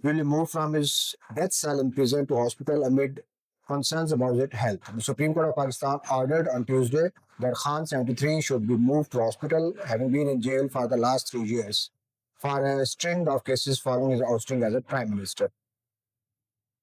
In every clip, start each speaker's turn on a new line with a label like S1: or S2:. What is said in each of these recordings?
S1: will move from his death cell in prison to hospital amid concerns about his health. The Supreme Court of Pakistan ordered on Tuesday that Khan 73 should be moved to hospital, having been in jail for the last 3 years for a string of cases following his ousting as a prime minister.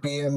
S1: PM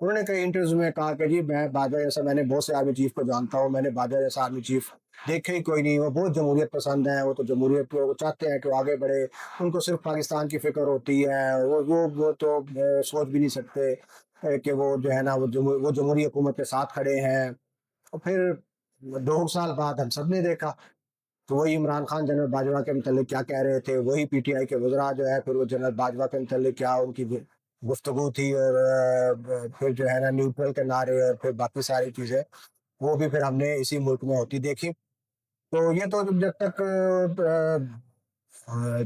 S1: انہوں نے کئی interviews میں کہا کہ جی میں باجوہ جیسا، میں نے بہت سے آرمی چیف کو جانتا ہوں، میں نے باجوہ جیسا آرمی چیف دیکھے ہی کوئی نہیں، وہ بہت جمہوریت پسند ہیں، وہ تو جمہوریت کو چاہتے ہیں کہ وہ آگے بڑھے، ان کو صرف پاکستان کی فکر ہوتی ہے، وہ تو سوچ بھی نہیں سکتے کہ وہ جو ہے نا وہ جمہوری حکومت کے ساتھ کھڑے ہیں۔ اور پھر 2 سال بعد ہم سب نے دیکھا تو وہی عمران خان جنرل باجوہ کے متعلق کیا کہہ رہے تھے، وہی پی ٹی آئی کے وزراء جو ہے پھر وہ جنرل باجوہ کے متعلق کیا ان کی گفتگو تھی، اور پھر جو ہے نا نیوٹرل کے نعرے اور پھر باقی ساری چیزیں وہ بھی پھر ہم نے اسی ملک میں ہوتی دیکھی۔ تو یہ تو جب تک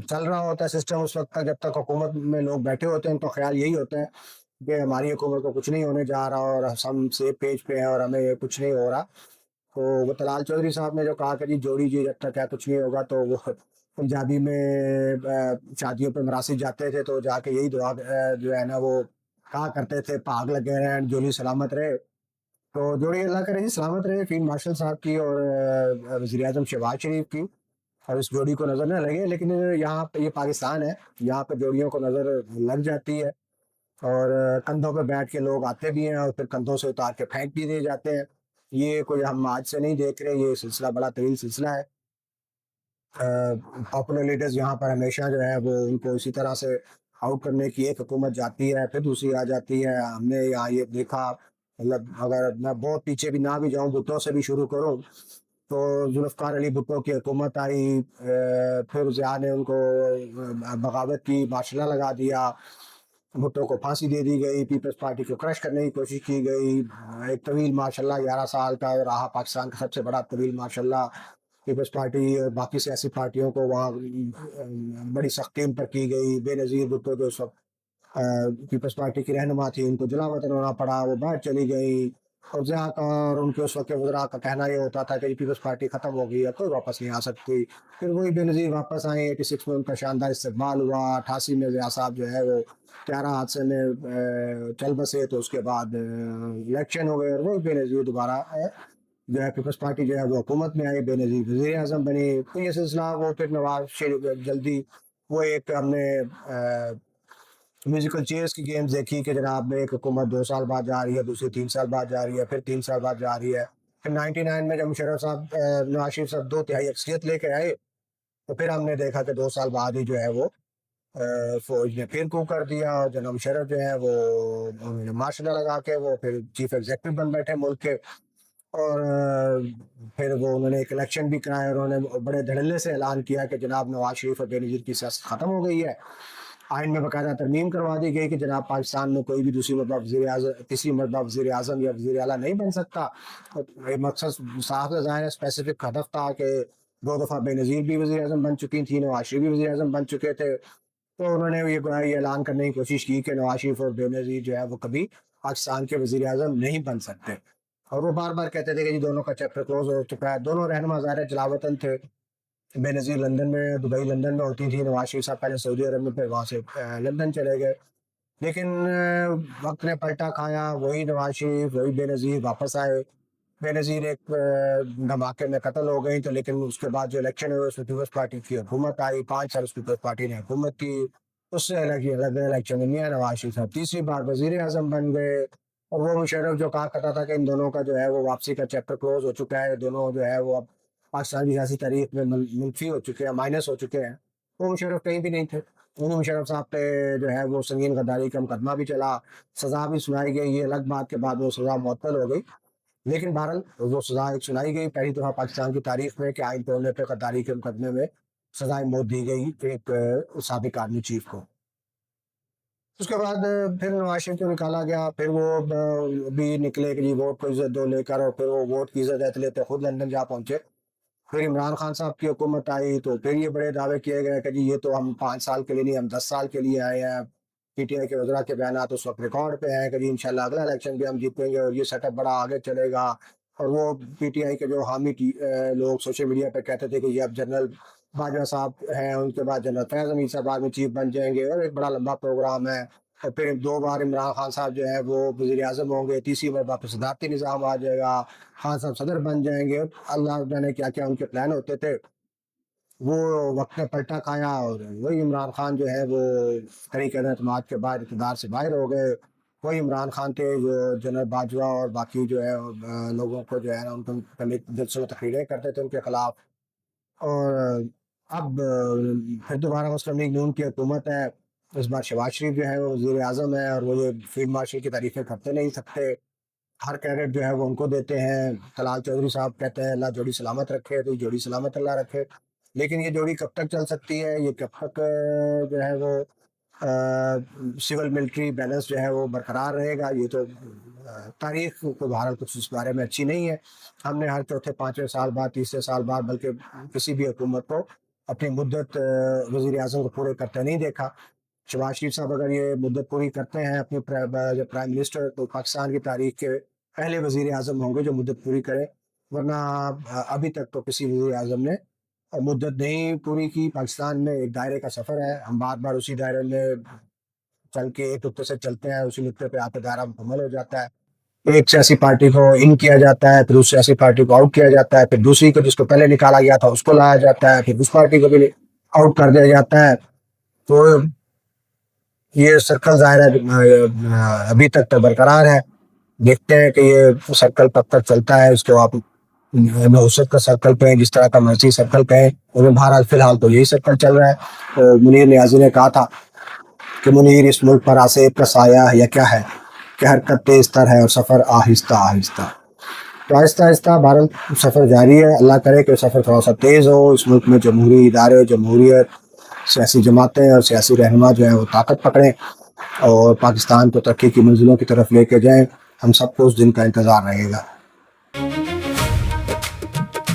S1: چل رہا ہوتا ہے سسٹم، اس وقت تک جب تک حکومت میں لوگ بیٹھے ہوتے ہیں تو خیال یہی ہوتا ہے کہ ہماری حکومت کو کچھ نہیں ہونے جا رہا اور ہم سیف پیج پہ ہیں اور ہمیں کچھ نہیں ہو رہا۔ تو وہ طلال چودھری صاحب نے جو کہا کہ جی جوڑی جی جب تک کیا کچھ نہیں ہوگا، تو وہ پنجابی میں شادیوں پہ مراسم جاتے تھے تو جا کے یہی دعا جو ہے نا وہ کہا کرتے تھے، پاگ لگے رہے جوڑی سلامت رہے۔ تو جوڑی اللہ کرے جی سلامت رہے فیلڈ مارشل صاحب کی اور وزیر اعظم شہباز شریف کی، اور اس جوڑی کو نظر نہ لگے، لیکن یہاں پہ یہ پاکستان ہے، یہاں پہ جوڑیوں کو نظر لگ جاتی ہے، اور کندھوں پہ بیٹھ کے لوگ آتے بھی ہیں اور پھر کندھوں سے اتار کے پھینک بھی دے جاتے ہیں۔ یہ کوئی ہم آج سے نہیں دیکھ رہے، یہ سلسلہ بڑا طویل سلسلہ ہے۔ پاپولر لیڈرز یہاں پر ہمیشہ جو ہے وہ ان کو اسی طرح سے آؤٹ کرنے کی، ایک حکومت جاتی ہے پھر دوسری آ جاتی ہے۔ ہم نے یہاں یہ دیکھا، مطلب اگر میں بہت پیچھے بھی نہ بھی جاؤں، بھٹو سے بھی شروع کروں تو ذوالفقار علی بھٹو کی حکومت آئی، پھر ضیاء نے ان کو بغاوت کی معاشرہ لگا دیا، بھٹو کو پھانسی دے دی گئی، پیپلز پارٹی کو کرش کرنے کی کوشش کی گئی، ایک طویل ماشاءاللہ 11 سال کا رہا پاکستان کا سب سے بڑا طویل ماشاءاللہ پیپلز پارٹی اور باقی سیاسی پارٹیوں کو وہاں بڑی سختی ان پر کی گئی۔ بے نظیر بھٹو جو اس وقت پیپلز پارٹی کی رہنما تھی، ان کو جلا وطن ہونا پڑا، وہ باہر چلی گئی، اور ضیاء کا اور ان کے اس وقت کے وزراء کا کہنا یہ ہوتا تھا کہ پیپلز پارٹی ختم ہو گئی ہے، کوئی واپس نہیں آ سکتی۔ پھر وہی بے نظیر واپس آئے، 86 میں ان کا شاندار استقبال ہوا، 88 میں ضیاء صاحب جو ہے وہ 11 حادثے میں چل بسے، تو اس کے بعد الیکشن ہو گئے اور وہی بے نظیر دوبارہ جو ہے پیپلز پارٹی جو ہے وہ حکومت میں آئی، بے نظیر وزیر اعظم بنی۔ تو یہ سلسلہ وہ پھر نواز شریف جلدی وہ ایک ہم نے میوزیکل چیئرز کی گیمز دیکھی کہ جناب ایک حکومت 2 سال بعد جا رہی ہے، دوسری 3 سال بعد جا رہی ہے، پھر 3 سال بعد جا رہی ہے۔ پھر 99 میں جب مشرف صاحب نواز شریف صاحب 2/3 اکثریت لے کے آئے تو پھر ہم نے دیکھا کہ 2 سال بعد ہی جو ہے وہ فوج نے پھر کو کر دیا، اور جناب مشرف جو ہے وہ انہوں نے معاشرہ لگا کے وہ پھر چیف ایگزیکٹو بن بیٹھے ملک کے، اور پھر وہ انہوں نے ایک الیکشن بھی کرایا، اور انہوں نے بڑے دھڑلے سے اعلان کیا کہ جناب نواز شریف اور بے نظیر کی سیاست ختم ہو گئی ہے۔ آئین میں باقاعدہ ترمیم کروا دی گئی کہ جناب پاکستان میں کوئی بھی دوسری مرتبہ وزیر اعظم، تیسری مرتبہ وزیر اعظم یا وزیر اعلیٰ نہیں بن سکتا۔ مقصد صاف ظاہر ہے، اسپیسیفک ہدف تھا کہ 2 دفعہ بے نظیر بھی وزیر اعظم بن چکی تھی، نواز شریف بھی وزیر اعظم بن چکے تھے، تو انہوں نے یہ اعلان کرنے کی کوشش کی کہ نواز شریف اور بے نظیر جو ہے وہ کبھی پاکستان کے وزیر اعظم نہیں بن سکتے، اور وہ بار بار کہتے تھے کہ جی دونوں کا چیپٹر کلوز ہو چکا ہے۔ دونوں رہنما ظاہر جلا وطن تھے، بے نظیر لندن میں، دبئی لندن میں ہوتی تھی، نواز شریف صاحب پہلے سعودی عرب میں، پھر وہاں سے لندن چلے گئے، لیکن وقت نے پلٹا کھایا، وہی نواز شریف وہی بے نظیر واپس آئے۔ بے نظیر ایک دھماکے میں قتل ہو گئی، تو لیکن اس کے بعد جو الیکشن ہوئے اس میں پیپلز پارٹی کی حکومت آئی، 5 سال اس پیپلز پارٹی نے حکومت کی، اس سے الیکشن میں میاں نواز شریف صاحب تیسری بار وزیر اعظم بن گئے، اور وہ مشرف جو کہا کرتا تھا کہ ان دونوں کا جو ہے وہ واپسی کا چیپٹر کلوز ہو چکا ہے، دونوں جو ہے وہ اب پاکستان کی سیاسی تاریخ میں منفی ہو چکے ہیں، مائنس ہو چکے ہیں، وہ مشرف کہیں بھی نہیں تھے۔ انہوں مشرف صاحب پہ جو ہے وہ سنگین غداری کا مقدمہ بھی چلا، سزا بھی سنائی گئی، یہ الگ بات کے بعد وہ سزا معطل ہو گئی، لیکن بہرحال وہ سزا ایک سنائی گئی، پہلی دفعہ پاکستان کی تاریخ میں کہ آئین توڑنے پہ غداری کے مقدمے میں سزائے موت دی گئی ایک سابق آرمی چیف کو۔ اس کے بعد پھر نواز شریف کو نکالا گیا، پھر وہ بھی نکلے کہ جی ووٹ کو عزت دو لے کر، اور پھر وہ ووٹ کی عزت لیتے لیتے خود لندن جا پہنچے۔ پھر عمران خان صاحب کی حکومت آئی تو پھر یہ بڑے دعوے کیے گئے کہ جی یہ تو ہم 5 سال کے لیے نہیں، ہم 10 سال کے لیے آئے ہیں۔ پی ٹی آئی کے وزراء کے بیانات اس وقت ریکارڈ پہ ہیں کہ جی انشاءاللہ اگلا الیکشن بھی ہم جیتیں گے اور یہ سیٹ اپ بڑا آگے چلے گا، اور وہ پی ٹی آئی کے جو حامی لوگ سوشل میڈیا پہ کہتے تھے کہ یہ اب جنرل باجوہ صاحب ہیں، ان کے بعد جنرل فیض حمید صاحب آرمی چیف بن جائیں گے، اور ایک بڑا لمبا پروگرام ہے، اور پھر 2 بار عمران خان صاحب جو ہے وہ وزیر اعظم ہوں گے، تیسری بار واپس صدارتی نظام آ جائے گا، خان صاحب صدر بن جائیں گے، اللہ جانے کیا کیا ان کے پلان ہوتے تھے۔ وہ وقت نے پلٹا کھایا، اور وہی عمران خان جو ہے وہ طریقۂ اعتماد کے بعد اقتدار سے باہر ہو گئے، کوئی عمران خان تھے جو جنرل باجوہ اور باقی جو ہے لوگوں کو جو ہے نا ان کو پہلے جلسوں میں تقریریں کرتے تھے ان کے خلاف. اور اب پھر دوبارہ مسلم لیگ نون کی حکومت ہے. اس بار شہباز شریف جو ہے وہ وزیر اعظم ہے اور وہ یہ فیلڈ مارشل کی تعریفیں کرتے نہیں سکتے. ہر کریڈٹ جو ہے وہ ان کو دیتے ہیں. طلال چودھری صاحب کہتے ہیں اللہ جوڑی سلامت رکھے, تو یہ جوڑی سلامت اللہ رکھے. لیکن یہ جوڑی کب تک چل سکتی ہے, یہ کب تک جو ہے وہ سول ملٹری بیلنس جو ہے وہ برقرار رہے گا, یہ تو تاریخ کو بہرحال کچھ اس بارے میں اچھی نہیں ہے. ہم نے ہر چوتھے پانچویں سال بعد, تیسرے سال بعد, بلکہ کسی بھی حکومت کو اپنی مدت وزیر اعظم کو پورے کرتے نہیں دیکھا. شہباز شریف صاحب اگر یہ مدت پوری کرتے ہیں اپنی پرائم منسٹر, تو پاکستان کی تاریخ کے پہلے وزیر اعظم ہوں گے جو مدت پوری کرے. ورنہ ابھی تک تو کسی وزیر اعظم نے مدت نہیں پوری کی. پاکستان میں ایک دائرے کا سفر ہے, ہم بار بار اسی دائرے میں چل کے ایک نقطے سے چلتے ہیں, اسی نقطے پہ آتے دائرہ مکمل ہو جاتا ہے. ایک سیاسی پارٹی کو ان کیا جاتا ہے, پھر اس سیاسی پارٹی کو آؤٹ کیا جاتا ہے, پھر دوسری کو جس کو پہلے نکالا گیا تھا اس کو لایا جاتا ہے, پھر اس پارٹی کو بھی آؤٹ کر دیا جاتا ہے. تو یہ سرکل ظاہر ہے ابھی تک تو برقرار ہے. دیکھتے ہیں کہ یہ سرکل کب تک چلتا ہے. اس کو آپ نوسط کا سرکل کہیں, جس طرح کا مرضی سرکل کہیں, بہرحال فی الحال تو یہی سرکل چل رہا ہے. منیر نیازی نے کہا تھا کہ منیر اس ملک پر آصف کا سایہ ہے یا کیا ہے, کہ حرکت تیز تر ہے اور سفر آہستہ آہستہ. تو آہستہ آہستہ بھارت سفر جاری ہے. اللہ کرے کہ سفر تھوڑا سا تیز ہو. اس ملک میں جمہوری ادارے, جمہوریت, سیاسی جماعتیں اور سیاسی رہنما جو ہیں وہ طاقت پکڑیں اور پاکستان کو ترقی کی منزلوں کی طرف لے کے جائیں. ہم سب کو اس دن کا انتظار رہے گا.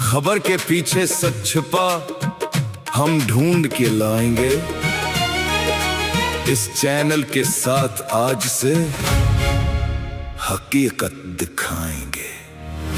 S2: خبر کے پیچھے سچ چھپا ہم ڈھونڈ کے لائیں گے. اس چینل کے ساتھ آج سے حقیقت دکھائیں گے.